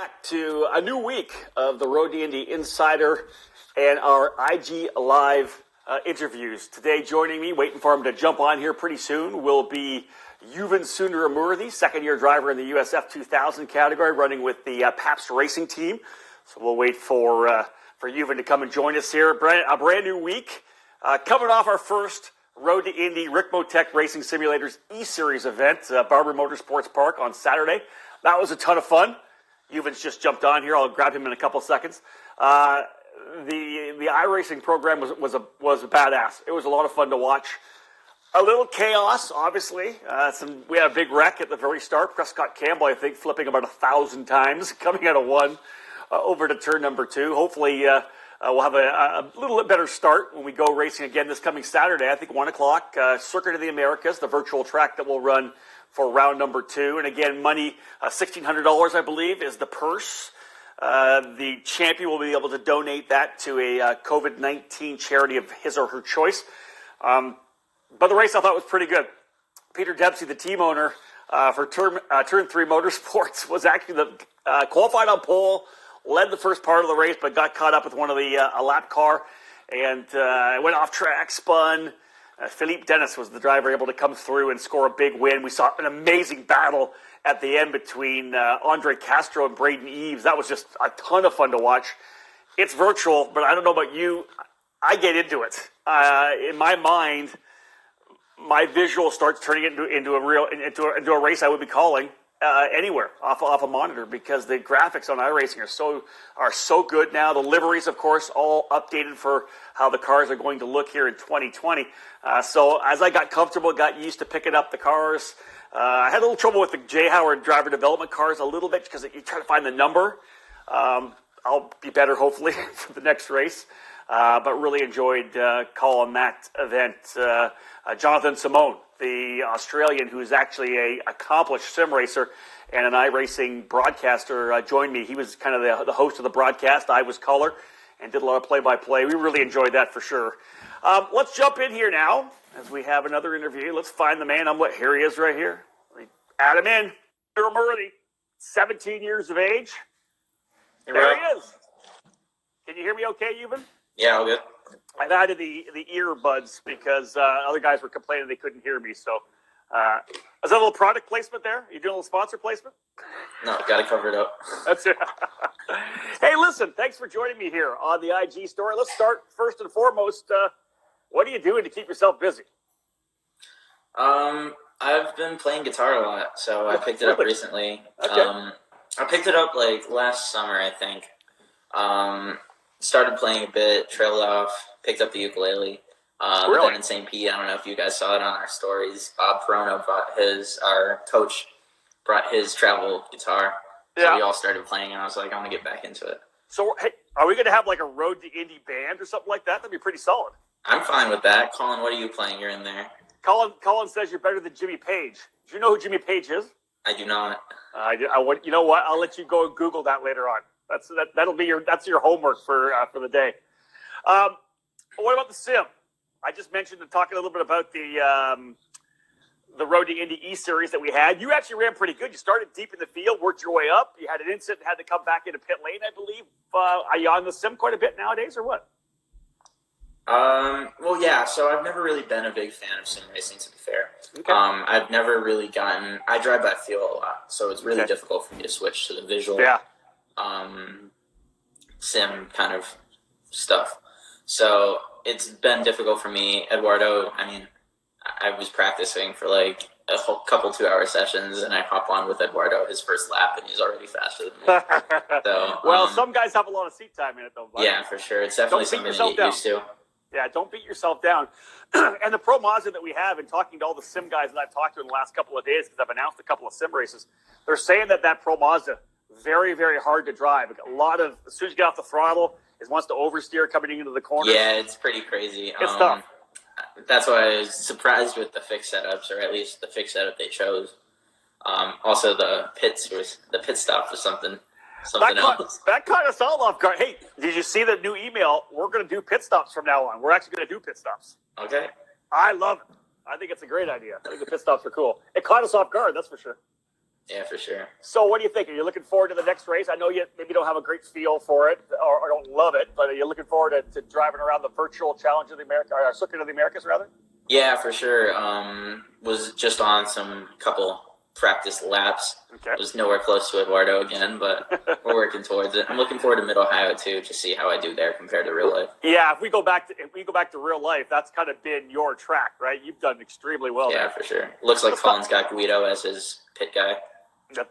Back to a new week of the To Indy Insider and our IG Live interviews. Today, joining me, waiting for him to jump on here pretty soon, will be Yuven IG, second-year driver in the USF 2000 category, running with the Pabst Racing team. So we'll wait for Yuven to come and join us here. A brand new week, coming off our first Road to Indy Rick Motec Racing Simulators E-Series event, Barber Motorsports Park on Saturday. That was a ton of fun. Yuven's just jumped on here. I'll grab him in a couple seconds. The iRacing program was a badass. It was a lot of fun to watch. A little chaos, obviously. We had a bit wreck at the very start. Prescott Campbell, I think, flipping about 1,000 times, coming out of one over to turn number 2. Hopefully, we'll have a little bit better start when we go racing again this coming Saturday. I think 1 o'clock, Circuit of the Americas, the virtual track that will run for round number 2. And again, money, $1,600, I believe, is the purse. The champion will be able to donate that to a COVID-19 charity of his or her choice. But the race I thought was pretty good. Peter Dempsey, the team owner for Turn 3 Motorsports, was actually qualified on pole, led the first part of the race, but got caught up with one of a lap car and went off track, spun. Philippe Dennis was the driver able to come through and score a big win. We saw an amazing battle at the end between Andre Castro and Braden Eves. That was just a ton of fun to watch. It's virtual, but I don't know about you. I get into it. In my mind, my visual starts turning it into a race I would be calling anywhere off a monitor, because the graphics on iRacing are so good now. The liveries, of course, all updated for how the cars are going to look here in 2020. So as I got comfortable, got used to picking up the cars, I had a little trouble with the J. Howard driver development cars a little bit, because you try to find the number. I'll be better, hopefully, for the next race. But really enjoyed calling that event. Jonathan Simone, the Australian who is actually an accomplished sim racer and an iRacing broadcaster, joined me. He was kind of the host of the broadcast. I was color and did a lot of play-by-play. We really enjoyed that for sure. Let's jump in here now as we have another interview. Let's find the man. Here he is right here. Add him in. Murray, 17 years of age. There he is. Can you hear me okay, Yuven? Yeah, all good. I've added the earbuds because other guys were complaining they couldn't hear me. So, is that a little product placement there? You doing a little sponsor placement? No, got to cover it up. That's it. Hey, listen, thanks for joining me here on the IG story. Let's start first and foremost. What are you doing to keep yourself busy? I've been playing guitar a lot, so I picked it up recently. Okay. I picked it up last summer, I think. Started playing a bit, trailed off, picked up the ukulele. But then in St. Pete, I don't know if you guys saw it on our stories, Bob Perono our coach, brought his travel guitar. So we all started playing, and I was like, I'm going to get back into it. So, hey, are we going to have like a Road to Indy band or something like that? That'd be pretty solid. I'm fine with that. Colin, what are you playing? You're in there. Colin says you're better than Jimmy Page. Do you know who Jimmy Page is? I do not. You know what? I'll let you go and Google that later on. That's your homework for the day. What about the sim? I just mentioned talking a little bit about the Road to Indy E-Series that we had. You actually ran pretty good. You started deep in the field, worked your way up. You had an incident and had to come back into pit lane, I believe. Are you on the sim quite a bit nowadays, or what? Well, yeah. So I've never really been a big fan of sim racing, to be fair. Okay. I've never really I drive by feel a lot, so it's really difficult for me to switch to the visual. Yeah. Sim kind of stuff. So it's been difficult for me. Eduardo, I was practicing for like a whole couple 2-hour sessions, and I hop on with Eduardo his first lap, and he's already faster than me. So, some guys have a lot of seat time in it, though. Buddy. Yeah, for sure. It's definitely something to get used to. Yeah, don't beat yourself down. And the Pro Mazda that we have, and talking to all the sim guys that I've talked to in the last couple of days, because I've announced a couple of sim races, they're saying that Pro Mazda, very, very hard to drive. A lot of, as soon as you get off the throttle, it wants to oversteer coming into the corner. Yeah, it's pretty crazy. It's tough. That's why I was surprised with the fixed setups, or at least the fixed setup they chose. Also, the pit stop was something else. That caught us all off guard. Hey, did you see the new email? We're going to do pit stops from now on. We're actually going to do pit stops. Okay. I love it. I think it's a great idea. I think the pit stops are cool. It caught us off guard, that's for sure. Yeah, for sure. So what do you think? Are you looking forward to the next race? I know you maybe don't have a great feel for it or don't love it, but are you looking forward to driving around the virtual Challenge of the America, or Circuit of the Americas, rather? Yeah, for sure. Was just on some couple practice laps. Okay. Was nowhere close to Eduardo again, but we're working towards it. I'm looking forward to Mid-Ohio too, to see how I do there compared to real life. Yeah, if we go back to real life, that's kind of been your track, right? You've done extremely well Yeah, there. for sure. Looks like Colin's got Guido as his pit guy.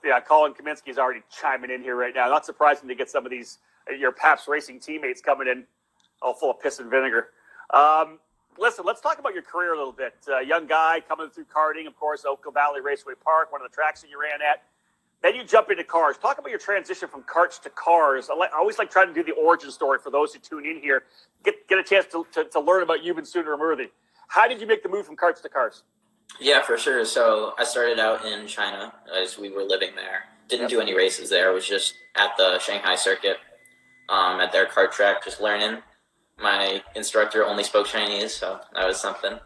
Yeah, Colin Kaminsky's already chiming in here right now. Not surprising to get some of these your Pabst Racing teammates coming in all full of piss and vinegar. Listen, let's talk about your career a little bit. Young guy coming through karting, of course, Oakville Valley Raceway Park, one of the tracks that you ran at. Then you jump into cars. Talk about your transition from karts to cars. I always like trying to do the origin story for those who tune in here. Get a chance to learn about Yuven Sundaramoorthy. How did you make the move from karts to cars? Yeah, for sure. So I started out in China as we were living there. Didn't do any races there. I was just at the Shanghai circuit, at their kart track, just learning. My instructor only spoke Chinese, so that was something.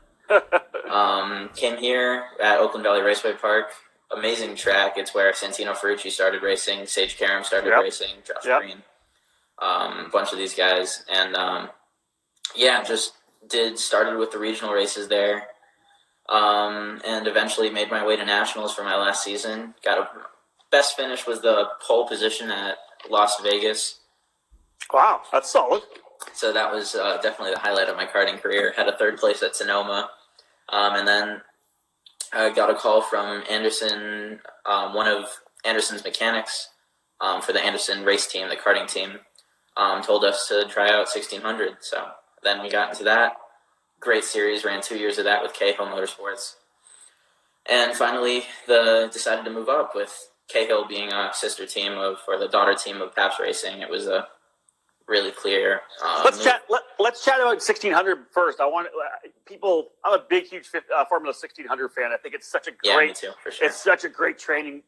Came here at Oakland Valley Raceway Park. Amazing track. It's where Santino Ferrucci started racing, Sage Karam started racing, Josh Green, a bunch of these guys. And, started with the regional races there. And eventually made my way to nationals for my last season. Best finish was the pole position at Las Vegas. Wow, that's solid. So that was definitely the highlight of my karting career. Had a third place at Sonoma. And then I got a call from Anderson, one of Anderson's mechanics for the Anderson race team, the karting team, told us to try out 1600. So then we got into that. Great series, ran 2 years of that with Cahill Motorsports. And finally, decided to move up with Cahill being a sister team or the daughter team of Pabst Racing. It was a really clear. Let's chat about 1600 first. I'm a big, huge Formula 1600 fan. I think it's such a great, me too, for sure. It's such a great training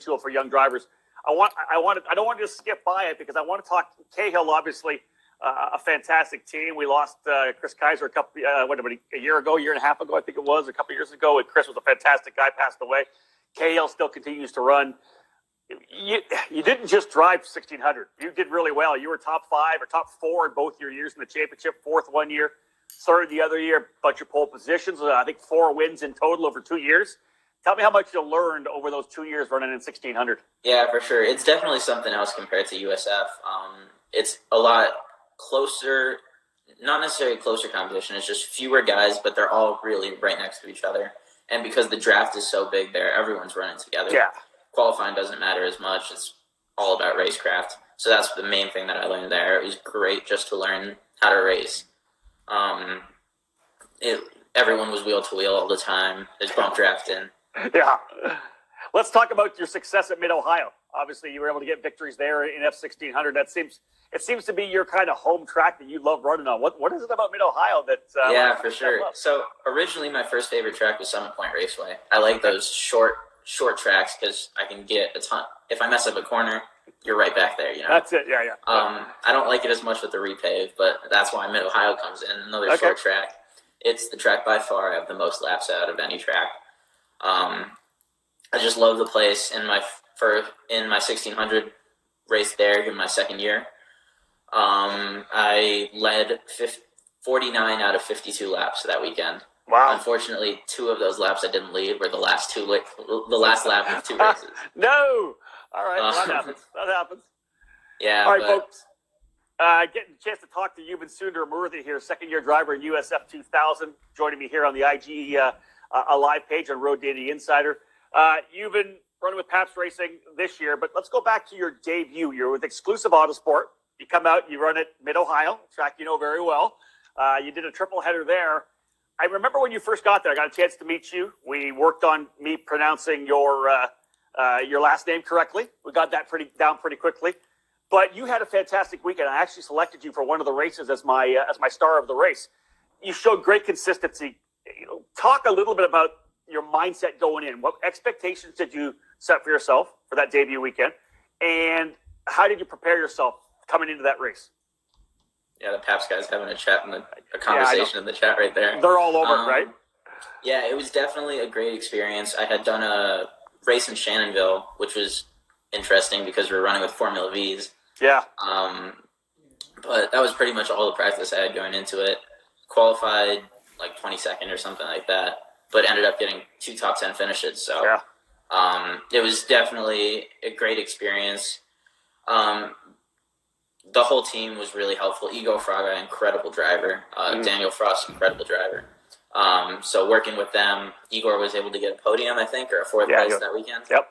tool for young drivers. I don't want to just skip by it because I want to talk Cahill. Obviously, a fantastic team. We lost Chris Kaiser a year and a half ago, I think it was, a couple years ago. And Chris was a fantastic guy, passed away. Cahill still continues to run. You didn't just drive 1600. You did really well. You were top 5 or top 4 in both your years in the championship, 4th one year, 3rd the other year, bunch of pole positions. I think 4 wins in total over 2 years. Tell me how much you learned over those 2 years running in 1600. Yeah, for sure. It's definitely something else compared to USF. It's a lot closer, not necessarily closer competition. It's just fewer guys, but they're all really right next to each other. And because the draft is so big there, everyone's running together. Yeah. Qualifying doesn't matter as much. It's all about racecraft. So that's the main thing that I learned there. It was great just to learn how to race. Everyone was wheel to wheel all the time. There's bump drafting. Yeah. Let's talk about your success at Mid-Ohio. Obviously, you were able to get victories there in F1600. It seems to be your kind of home track that you love running on. What is it about Mid-Ohio that? Yeah, for sure. So originally, my first favorite track was Summit Point Raceway. I like those short tracks because I can get a ton. If I mess up a corner, you're right back there. You know. That's it. Yeah. I don't like it as much with the repave, but that's why Mid-Ohio comes in. Another short track. It's the track by far I have the most laps out of any track. I just love the place. In my 1600 race there in my second year, I led 49 out of 52 laps that weekend. Wow. Unfortunately, 2 of those laps I didn't lead were the last lap of 2 races. No. All right. That happens. Yeah. All right, folks. Getting a chance to talk to Yuven Sundaramoorthy here, second-year driver in USF 2000, joining me here on the IG a live page on Road to Indy Insider. Yuven running with Pabst Racing this year, but let's go back to your debut. You're with Exclusive Autosport. You come out, you run at Mid-Ohio, track you know very well. You did a triple header there. I remember when you first got there, I got a chance to meet you. We worked on me pronouncing your last name correctly. We got that down pretty quickly. But you had a fantastic weekend. I actually selected you for one of the races as my star of the race. You showed great consistency. Talk a little bit about your mindset going in. What expectations did you set for yourself for that debut weekend? And how did you prepare yourself coming into that race? Yeah, the Pabst guys having a conversation in the chat right there. They're all over it, right? Yeah, it was definitely a great experience. I had done a race in Shannonville, which was interesting because we were running with Formula Vs. Yeah. But that was pretty much all the practice I had going into it. Qualified like 22nd or something like that, but ended up getting 2 top 10 finishes. So it was definitely a great experience. The whole team was really helpful. Igor Fraga, incredible driver. Daniel Frost, incredible driver. So working with them, Igor was able to get a podium, I think, or a 4th place that weekend. Yep.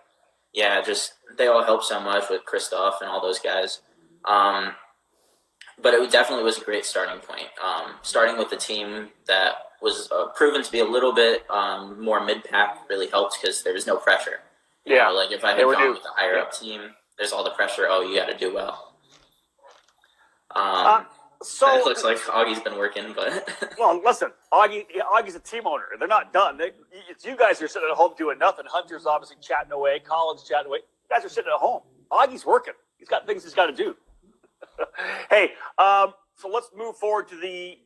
Yeah, just they all helped so much with Christoph and all those guys. But it definitely was a great starting point. Starting with the team that was proven to be a little bit more mid-pack really helped because there was no pressure. You know, like if I had gone with a higher-up team, there's all the pressure, you got to do well. So it looks like Augie's been working, but well, listen, Augie's a team owner. They're not done. It's you guys are sitting at home doing nothing. Hunter's obviously chatting away. Colin's chatting away. You guys are sitting at home. Augie's working. He's got things he's got to do. Hey, so let's move forward to the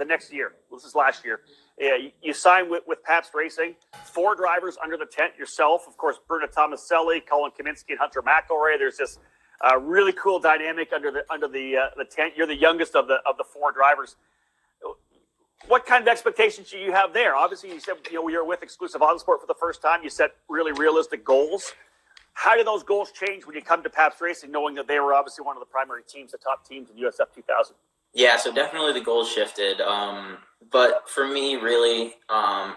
next year. This is last year. You signed with Pabst Racing. 4 drivers under the tent. Yourself, of course, Bruno Tomaselli, Colin Kaminsky, and Hunter McElroy. There's this really cool dynamic under the tent. You're the youngest of the 4 drivers. What kind of expectations do you have there? Obviously, you said you're with Exclusive Autosport for the first time. You set really realistic goals. How do those goals change when you come to Pabst Racing, knowing that they were obviously one of the primary teams, the top teams in USF 2000? Yeah, so definitely the goals shifted. But for me, really,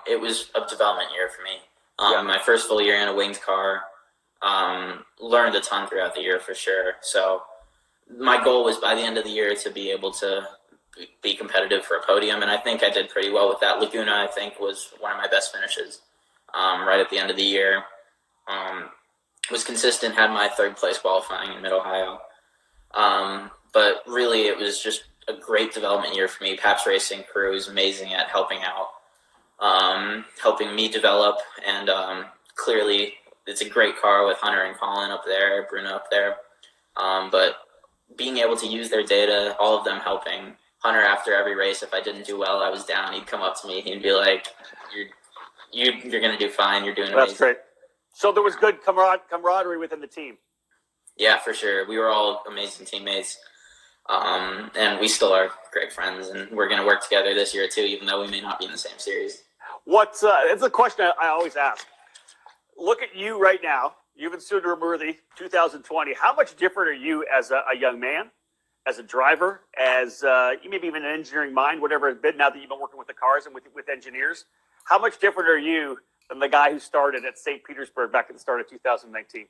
it was a development year for me. My first full year in a winged car. Learned a ton throughout the year for sure. So my goal was by the end of the year to be able to be competitive for a podium, and I think I did pretty well with that. Laguna, I think, was one of my best finishes right at the end of the year. Was consistent, had my 3rd place qualifying in Mid-Ohio. But really, it was just a great development year for me. Pabst Racing crew is amazing at helping out, helping me develop, and clearly it's a great car with Hunter and Colin up there, Bruno up there. But being able to use their data, all of them helping. Hunter, after every race, if I didn't do well, I was down, he'd come up to me, he'd be like, you're going to do fine, you're doing amazing. That's great. So there was good camaraderie within the team. Yeah, for sure. We were all amazing teammates. And we still are great friends, and we're going to work together this year too, even though we may not be in the same series. It's a question I always ask. Look at you right now, Yuven Sundramurthy, 2020. How much different are you as a young man, as a driver, as maybe even an engineering mind, whatever it's been, now that you've been working with the cars and with engineers? How much different are you than the guy who started at St. Petersburg back at the start of 2019?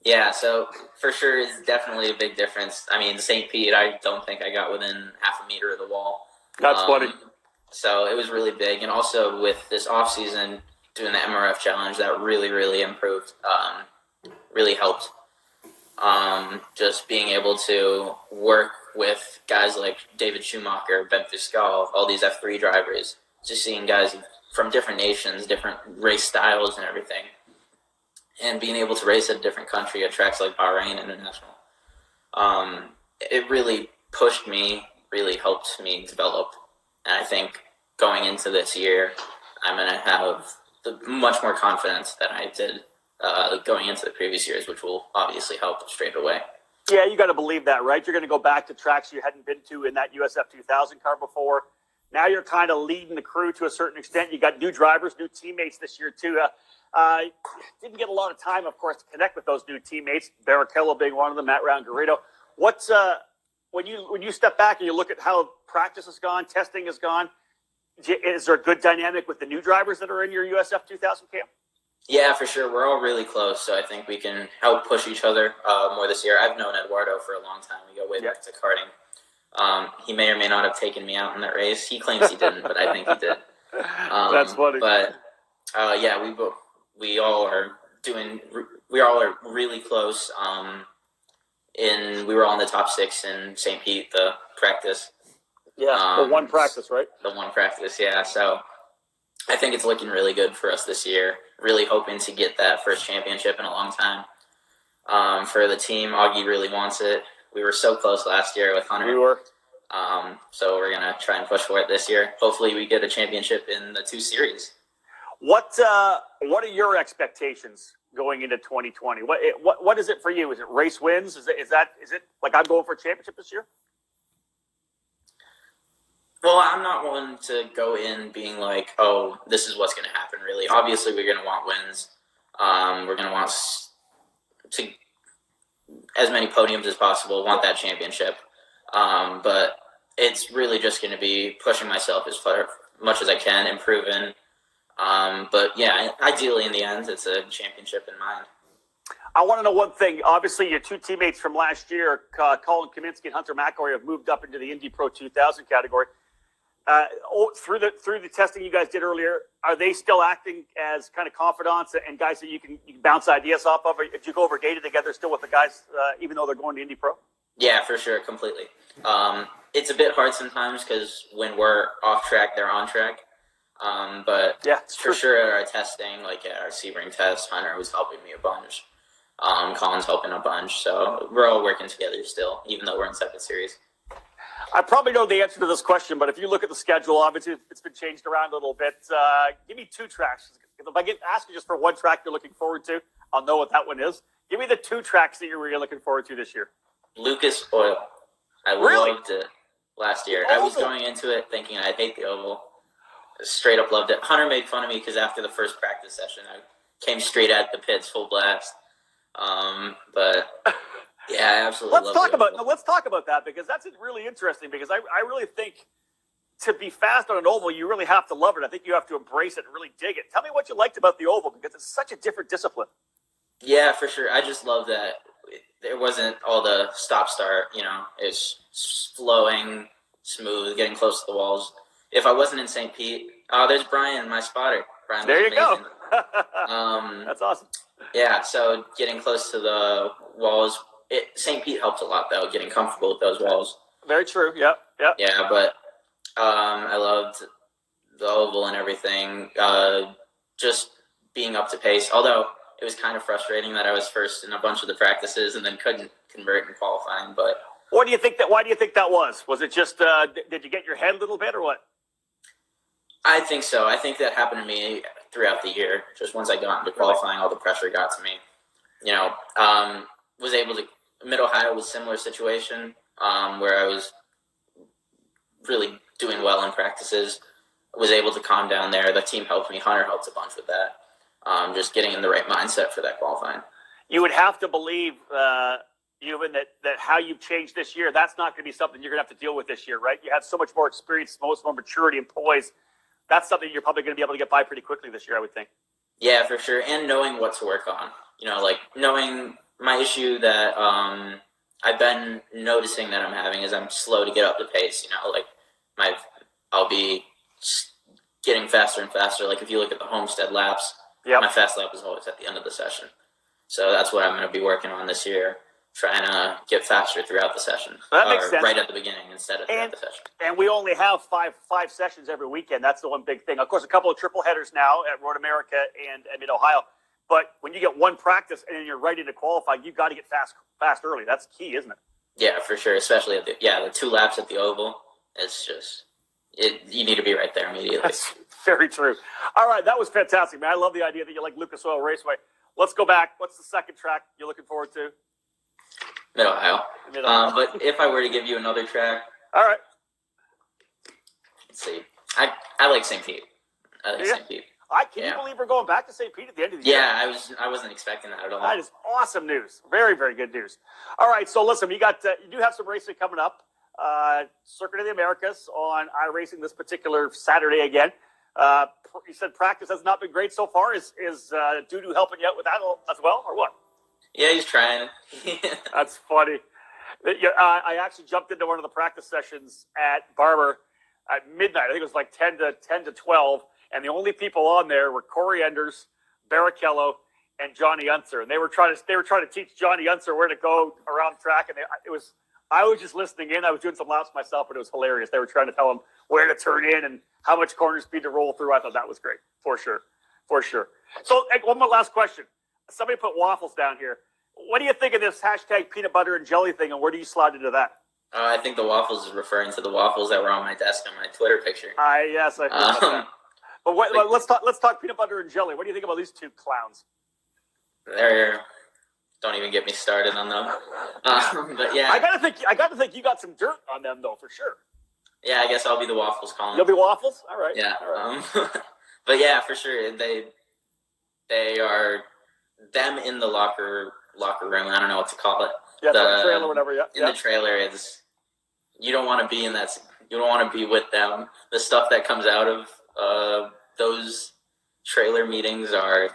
Yeah, so for sure it's definitely a big difference. I mean, St. Pete, I don't think I got within half a meter of the wall. That's funny. So it was really big. And also with this off-season, doing the MRF challenge, that really, really improved, really helped. Just being able to work with guys like David Schumacher, Ben Fiscal, all these F3 drivers, just seeing guys from different nations, different race styles and everything. And being able to race at a different country at tracks like Bahrain International. It really pushed me, really helped me develop. And I think going into this year, I'm going to have much more confidence than I did going into the previous years, which will obviously help straight away. Yeah, you got to believe that, right? You're going to go back to tracks you hadn't been to in that USF 2000 car before. Now you're kind of leading the crew to a certain extent. You got new drivers, new teammates this year too. Didn't get a lot of time, of course, to connect with those new teammates. Barrichello being one of them, Matt Round-Garrido. What's when you step back and you look at how practice has gone, testing has gone? Is there a good dynamic with the new drivers that are in your USF 2000 camp? Yeah, for sure. We're all really close, so I think we can help push each other more this year. I've known Eduardo for a long time. We go way back to karting. He may or may not have taken me out in that race. He claims he didn't, but I think he did. That's funny. But yeah, we all are really close. We were all in the top 6 in St. Pete, the practice. Yeah, the one practice, right? The one practice, yeah. So I think it's looking really good for us this year. Really hoping to get that first championship in a long time. For the team, Augie really wants it. We were so close last year with Hunter. We were. So we're going to try and push for it this year. Hopefully we get a championship in the 2 series. What are your expectations going into 2020? What is it for you? Is it race wins? Is it like I'm going for a championship this year? Well, I'm not one to go in being like, oh, this is what's going to happen, really. Obviously, we're going to want wins. We're going to want to as many podiums as possible, want that championship. But it's really just going to be pushing myself as much as I can, improving. But yeah, ideally in the end, it's a championship in mind. I want to know one thing. Obviously, your two teammates from last year, Colin Kaminsky and Hunter McElroy, have moved up into the Indy Pro 2000 category. Through the testing you guys did earlier, are they still acting as kind of confidants and guys that you can bounce ideas off of? Did you go over data together still with the guys, even though they're going to Indy Pro? Yeah, for sure, completely. It's a bit hard sometimes because when we're off track, they're on track. But yeah, for sure at our testing, like at our Sebring test, Hunter was helping me a bunch. Colin's helping a bunch. So we're all working together still, even though we're in separate series. I probably know the answer to this question, but if you look at the schedule, obviously it's been changed around a little bit. Give me two tracks. If I ask you just for one track you're looking forward to, I'll know what that one is. Give me the two tracks that you're really looking forward to this year. Lucas Oil. I loved it last year. I was going into it thinking I'd hate the oval. Straight up loved it. Hunter made fun of me because after the first practice session, I came straight at the pits full blast. But yeah, I absolutely love it. Let's talk about that because that's really interesting because I really think to be fast on an oval, you really have to love it. I think you have to embrace it and really dig it. Tell me what you liked about the oval because it's such a different discipline. Yeah, for sure. I just love that there wasn't all the stop-start, it's flowing, smooth, getting close to the walls. If I wasn't in St. Pete, there's Brian, my spotter. Brian, there you amazing. Go. That's awesome. Yeah, so getting close to the walls, St. Pete helped a lot, though, getting comfortable with those walls. Very true, yep. Yeah, but I loved the oval and everything, just being up to pace, although it was kind of frustrating that I was first in a bunch of the practices and then couldn't convert in qualifying, but... Why do you think that was? Was it just, did you get your head a little bit or what? I think so. I think that happened to me throughout the year. Just once I got into qualifying, all the pressure got to me. Was able to... Mid-Ohio was a similar situation where I was really doing well in practices. Was able to calm down there. The team helped me. Hunter helped a bunch with that. Just getting in the right mindset for that qualifying. You would have to believe, Yuven, that how you've changed this year, that's not going to be something you're going to have to deal with this year, right? You have so much more experience, so much more maturity and poise. That's something you're probably going to be able to get by pretty quickly this year, I would think. Yeah, for sure. And knowing what to work on. Knowing my issue that I've been noticing that I'm having is I'm slow to get up the pace. I'll be getting faster and faster. Like if you look at the Homestead laps, my fast lap is always at the end of the session. So that's what I'm going to be working on this year, trying to get faster throughout the session. That makes sense. Right at the beginning instead of throughout the session. And we only have five sessions every weekend. That's the one big thing. Of course, a couple of triple headers now at Road America and at Mid-Ohio. But when you get one practice and then you're ready to qualify, you've got to get fast early. That's key, isn't it? Yeah, for sure. Especially at the 2 laps at the oval. It's just, you need to be right there immediately. That's very true. All right, that was fantastic, man. I love the idea that you like Lucas Oil Raceway. Let's go back. What's the second track you're looking forward to? Mid-Ohio. But if I were to give you another track. All right. Let's see. I like St. Pete. St. Pete. Can you believe we're going back to St. Pete at the end of the year? Yeah, I wasn't expecting that at all. That is awesome news. Very, very good news. All right, so listen, you do have some racing coming up. Circuit of the Americas on iRacing this particular Saturday again. You said practice has not been great so far. Is Dudu helping you out with that as well, or what? Yeah, he's trying. That's funny. I actually jumped into one of the practice sessions at Barber at midnight. I think it was like 10 to 12. And the only people on there were Corey Enders, Barrichello, and Johnny Unser. And they were trying to teach Johnny Unser where to go around the track. And I was just listening in. I was doing some laps myself, but it was hilarious. They were trying to tell him where to turn in and how much corner speed to roll through. I thought that was great, for sure. So one more last question. Somebody put waffles down here. What do you think of this hashtag peanut butter and jelly thing, and where do you slide into that? I think the waffles is referring to the waffles that were on my desk on my Twitter picture. Yes, I heard about that. But let's talk peanut butter and jelly. What do you think about these two clowns? They're don't even get me started on them. But yeah, I gotta think you got some dirt on them though, for sure. yeah, I guess I'll be the Waffles column. You'll be Waffles, all right. Yeah, all right. but yeah, for sure they are them in the locker room. I don't know what to call it. Yeah, the trailer, whatever. Yeah, in the trailer is you don't want to be in that. You don't want to be with them. The stuff that comes out of those trailer meetings are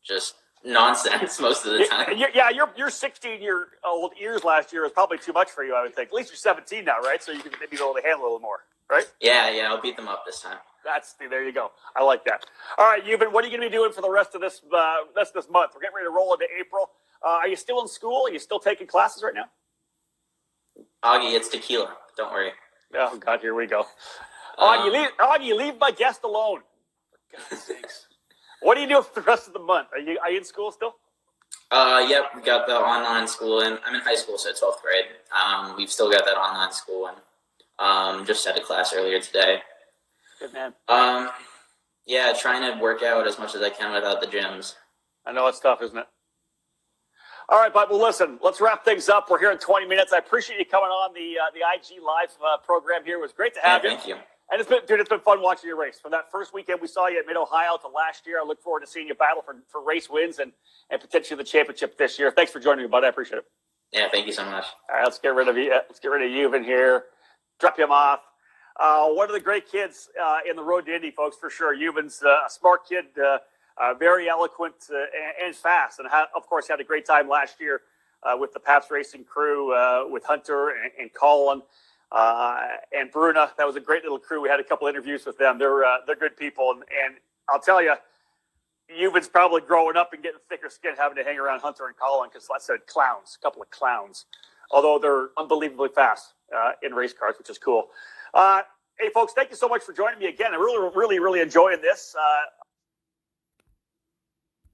just nonsense most of the time. Your 16-year-old ears last year was probably too much for you, I would think. At least you're 17 now, right? So you can maybe be able to handle a little more, right? Yeah, I'll beat them up this time. There you go. I like that. All right, Yuven, what are you going to be doing for the rest of this month? We're getting ready to roll into April. Are you still in school? Are you still taking classes right now? Augie, it's tequila. Don't worry. Oh God, here we go. Augie, leave my guest alone. For God's sakes. What are you doing for the rest of the month? Are you in school still? Yep, we got the online school, and I'm in high school, so 12th grade. We've still got that online school, and just had a class earlier today. Good man. Yeah, trying to work out as much as I can without the gyms. I know it's tough, isn't it? All right, bud. Well, listen, let's wrap things up. We're here in 20 minutes. I appreciate you coming on the IG Live program here. It was great to have you. Thank you. And it's been fun watching your race. From that first weekend we saw you at Mid-Ohio to last year, I look forward to seeing you battle for race wins and potentially the championship this year. Thanks for joining me, bud. I appreciate it. Yeah, thank you so much. All right, let's get rid of you. Let's get rid of Yuven here. Drop him off. One of the great kids in the road to Indy, folks, for sure. Yuven's a smart kid, very eloquent and fast, and of course had a great time last year with the Pabst Racing crew, with Hunter and Colin. And Bruna, that was a great little crew. We had a couple interviews with them. They're good people, and I'll tell you, Yuven's probably growing up and getting thicker skin having to hang around Hunter and Colin because, like I said, a couple of clowns. Although they're unbelievably fast in race cars, which is cool. Hey, folks, thank you so much for joining me again. I'm really, really, really enjoying this.